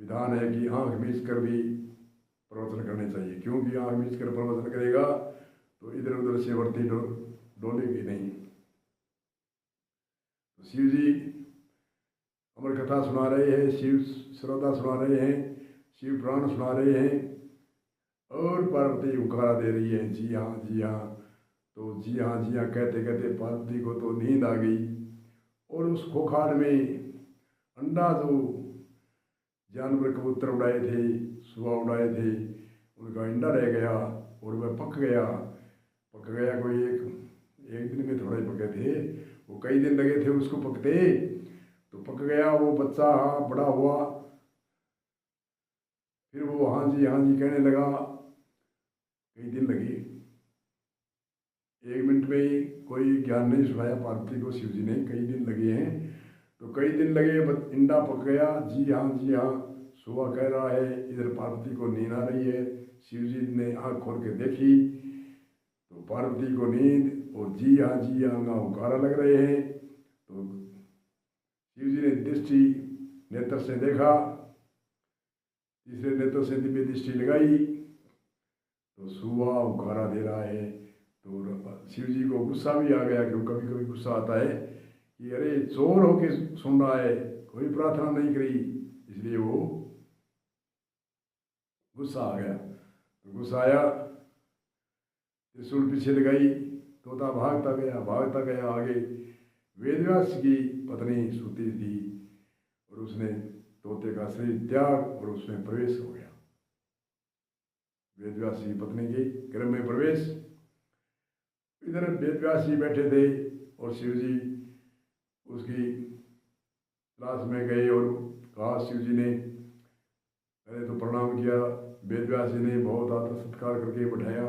विधान है कि आँख मीच कर भी प्रवचन करने चाहिए, क्योंकि आँख मीच कर प्रवचन करेगा तो इधर उधर से वर्ती डोलेगी नहीं। तो शिव जी अमर कथा सुना रहे हैं, शिव श्रद्धा सुना रहे हैं, शिव पुराण सुना रहे हैं, और पार्वती उकारा दे रही है, जी हाँ जी हाँ। तो जी हाँ जी हाँ कहते कहते पार्वती को तो नींद आ गई, और उस खोखार में अंडा जो जानवर कबूतर उड़ाए थे, सुबह उड़ाए थे, उनका अंडा रह गया और वह पक गया। कोई एक दिन में थोड़ा ही पके थे, वो कई दिन लगे थे उसको पकते। तो पक गया वो बच्चा, हाँ बड़ा हुआ, फिर वो हाँ जी कहने लगा। कई दिन लगे, 1 मिनट में ही कोई ज्ञान नहीं सुनाया पार्वती को शिव जी ने, कई दिन लगे हैं। तो कई दिन लगे, इंडा पक गया, जी हाँ सुबह कह रहा है। इधर पार्वती को नींद आ रही है, शिव जी ने आँख खोल के देखी तो पार्वती को नींद और जी हाँ का उकारा लग रहे हैं। तो शिव जी ने दृष्टि नेत्र से देखा, तीसरे नेत्र से दिव्य दृष्टि लगाई तो सुबह उकारा दे रहा है। तो शिव जी को गुस्सा भी आ गया, क्यों कभी कभी गुस्सा आता है कि अरे चोर होके सुन रहा है, कोई प्रार्थना नहीं करी, इसलिए वो गुस्सा आ गया। तो गुस्सा आया, त्रिशूल पीछे लगाई, तोता भागता गया आगे। वेदव्यास की पत्नी सूती थी और उसने तोते का शरीर त्याग और उसमें प्रवेश हो गया। वेदव्यास की पत्नी के गर्भ में प्रवेश। इधर वेदव्यास जी बैठे थे और शिव जी उसकी क्लास में गए और कहा, शिव जी ने पहले तो प्रणाम किया। वेदव्यास जी ने बहुत आदर सत्कार करके बैठाया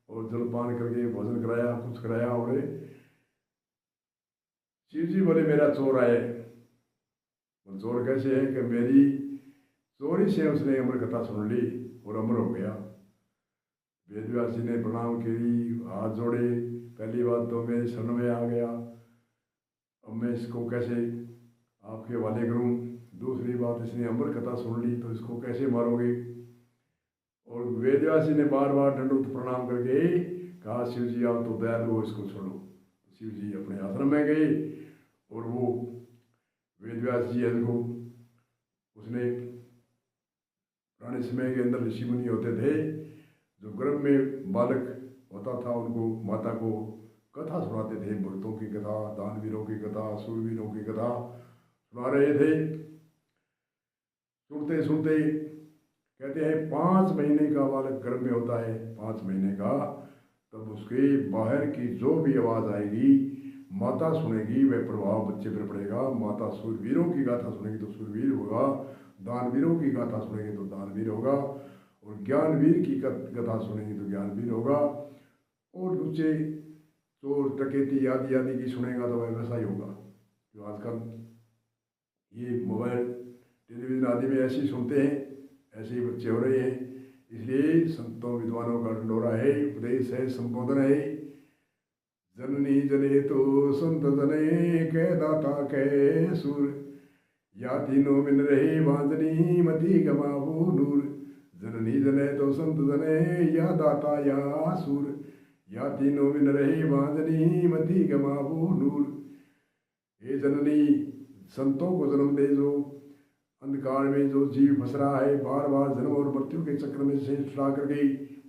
और जलपान करके भोजन कराया, कुछ कराया। और शिव जी बोले, मेरा चोर आए। चोर कैसे है कि मेरी चोरी से उसने अमर कथा सुन ली और अमर हो गया। वेदव्यास जी ने प्रणाम करी, हाथ जोड़े, पहली बात तो मेरे शरण में आ गया, अब मैं इसको कैसे आपके हवाले करूं। दूसरी बात, इसने अमर कथा सुन ली तो इसको कैसे मारोगे। और वेदव्यास जी ने बार बार दंडोत प्रणाम करके कहा, शिव जी आप तो दयालु हो, इसको छोड़ो। तो शिव जी अपने आश्रम में गए और वो वेदव्यास जी को, उसने पुराने समय के अंदर ऋषि मुनि होते थे, जो गर्भ में बालक होता था उनको माता को कथा सुनाते थे, भक्तों की कथा, दानवीरों की कथा, सूरवीरों की कथा सुना रहे थे। सुनते सुनते कहते हैं 5 महीने का बालक गर्भ में होता है, 5 महीने का, तब उसके बाहर की जो भी आवाज़ आएगी माता सुनेगी, वह प्रभाव बच्चे पर पड़ेगा। माता सूरवीरों की गाथा सुनेगी तो सूरवीर होगा, दानवीरों की गाथा सुनेगी तो दानवीर होगा, और ज्ञानवीर की कथा सुनेगी तो ज्ञानवीर होगा, और दूसरे चोर डकैती आदि आदि की सुनेगा तो वह वैसा ही होगा। जो आजकल ये मोबाइल टेलीविज़न आदि में ऐसे ही सुनते हैं, ऐसे ही बच्चे हो रहे हैं। इसलिए संतों विद्वानों का ढंडोरा है, उपदेश है, संबोधन है। जननी जने तो संत जने कै दाता कै सुर, या तीनों मिन रहे बांधनी मती गमावो नूर। जननी जने तो संत जने या दाता या सुर, या तीनों मिन रहे बांधनी मती गमावो नूर। हे जननी, संतों को जन्म दे, जो अंधकार में जो जीव फंस रहा है, बार बार जन्म और मृत्यु के चक्र में से छुड़ा करके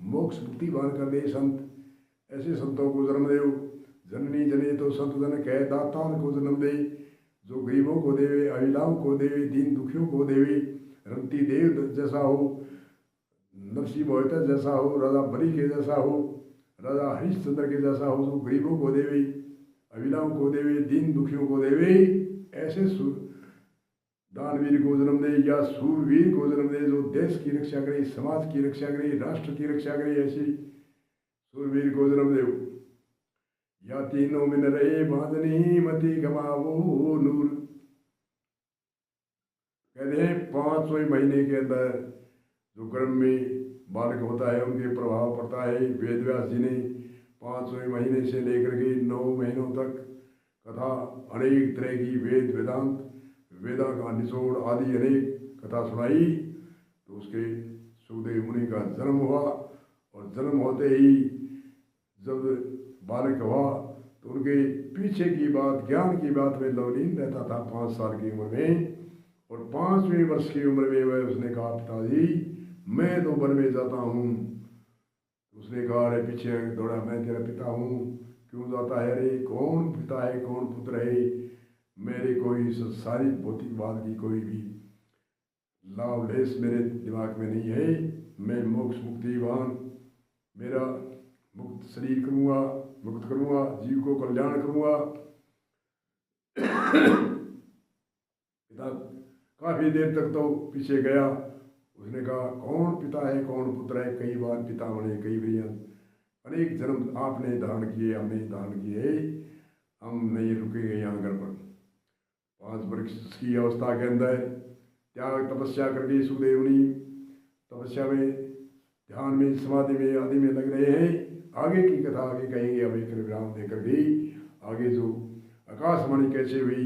मोक्ष मुक्ति बांध कर दे संत, ऐसे संतों को जन्म दे। जननी जने तो संत जन कह, दातान को जन्म दे, जो गरीबों को देवे, अहिलाओं को देवे, दीन दुखियों को देवे। रंती देव जैसा हो, नरसी मोहित जैसा हो, राजा बलि के जैसा हो, राजा हरिश्चंद्र के जैसा हो, जो गरीबों को देवे, अहिलाओं को देवे, दीन दुखियों को देवे। ऐसे दानवीर को जन्म दे या सूरवीर को जन्म दे, जो देश की रक्षा करे, समाज की रक्षा करे, राष्ट्र की रक्षा करे, ऐसी सूरवीर को जन्म दे। या तीनों मिन रहे बांधनी मती गमावो नूर। कहते हैं 5वें महीने के अंदर जो गर्भ में बालक होता है उनके प्रभाव पड़ता है। वेदव्यास जी ने 5वें महीने से लेकर के 9 महीनों तक कथा, अनेक तरह की वेद वेदांत, वेदा का निचोड़ आदि अनेक कथा सुनाई तो उसके सुखदेव मुनि का जन्म हुआ, और जन्म होते ही जब बालक हुआ तो उनके पीछे की बात, ज्ञान की बात में लवलीन रहता था 5 साल की उम्र में, और 5वें वर्ष की उम्र में वह उसने कहा पिताजी मैं तो वन में जाता हूँ। उसने कहा अरे पीछे दौड़ा, मैं तेरा पिता हूँ, क्यों जाता है रे, कौन पिता है कौन पुत्र है, मेरे कोई सारी भौतिक बात की कोई भी लाभ लेस मेरे दिमाग में नहीं है, मैं मोक्ष मुक्तिवान, मेरा मुक्त शरीर करूँगा, मुक्त करूँगा, जीव को कल्याण करूँगा। पिता काफ़ी देर तक तो पीछे गया, उसने कहा कौन पिता है कौन पुत्र है, कई बार पिता बने, कई बार अनेक जन्म आपने धारण किए, हमने धारण किए, हम नहीं रुकेंगे यहाँ घर पर। 5 वर्ष की अवस्था के अंदर त्याग तपस्या करके सुखदेव मुनि तपस्या में, ध्यान में, समाधि में, आदि में लग रहे हैं। आगे की कथा आगे कहेंगे, अब एक विराम देकर भी आगे जो आकाशवाणी कैसे हुई